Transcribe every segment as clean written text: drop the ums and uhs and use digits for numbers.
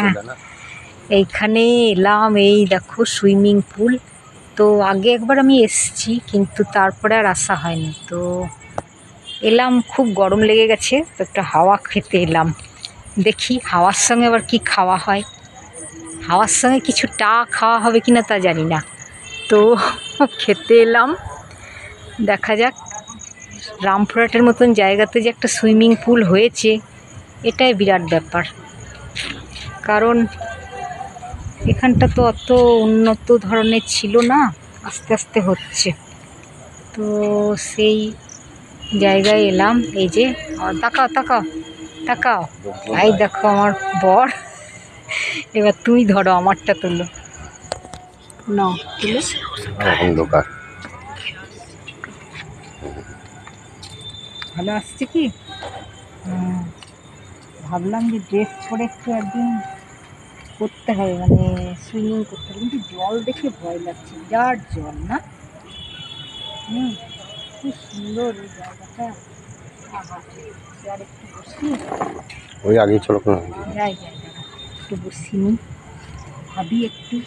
হ্যাঁ, এইখানে এলাম। এই দেখো সুইমিং পুল। তো আগে একবার আমি এসেছি, কিন্তু তারপরে আর আসা হয়নি। তো এলাম, খুব গরম লেগে গেছে, তো একটা হাওয়া খেতে এলাম। দেখি হাওয়ার সঙ্গে আবার কি খাওয়া হয়। হাওয়ার সঙ্গে কিছু খাওয়া হবে কিনা তা জানি না। তো খেতে এলাম, দেখা যাক। রামপুরহাটের মতন জায়গাতে যে একটা সুইমিং পুল হয়েছে, এটাই বিরাট ব্যাপার। কারণ এখানটা তো অত উন্নত ধরনের ছিল না, আস্তে আস্তে হচ্ছে। তো সেই জায়গায় এলাম। এই যে তাকাও তাকাও তাকাও, এই দেখো আমার বর। এবার তুমি ধরো, আমারটা তুলো না, তুলে অন্ধকার ভালো আসছে কি? ভাবলাম যে ড্রেস পরে একটু একদিন করতে হবে, মানে সুইমিং করতে হবে, কিন্তু জল দেখে ভয় লাগছে, বিরাট জল না? কি সুন্দর এই জায়গাটা। আহা, আর একটু বসি। ওই আগে চলো যাই যাই, একটু বসিনি, ভাবি একটু।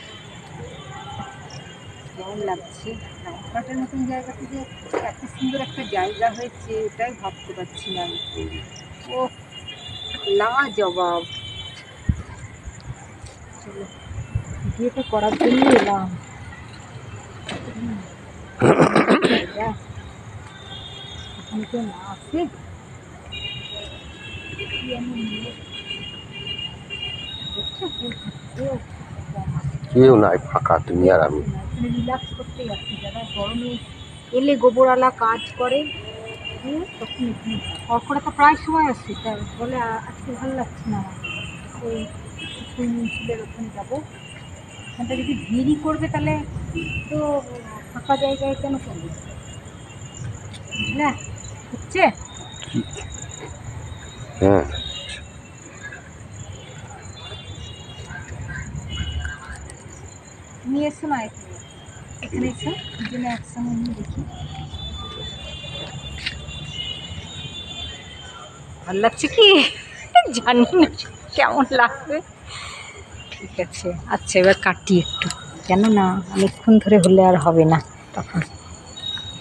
কেমন লাগছে রামপুরহাটের মতন জায়গাতে যে এত সুন্দর একটা জায়গা হয়েছে, এটাই ভাবতে পারছি না আমি। ও লাজবাব। চলো, ভিডিওটা করার জন্য এলাম। এখন কেউ না আসে, কেউ নাই, ফাঁকা তুমি আর আমি। রিল্যাক্স করতে যাচ্ছি। যারা গরমে এলে গোবরওয়ালা কাজ করে, তখন এখানে খড়খড়া তো প্রায় সময় আসছে, তাই বলে আজকে ভালো লাগছে না আমার। ওই সুইমিং পুলের ওখানে যাবো। ওখানটা যদি ভিড়ই করবে তাহলে তো ফাঁকা জায়গায় কেন করবে, বুঝলে? হচ্ছে হ্যাঁ, তুমি এসো না, এখানে এসো, দুজনে একসঙ্গে নিয়ে দেখি। ভালো লাগছে কি জানি না, কেমন লাগবে। ঠিক আছে, আচ্ছা এবার কাটি একটু, কেন না অনেকক্ষণ ধরে হলে আর হবে না তখন।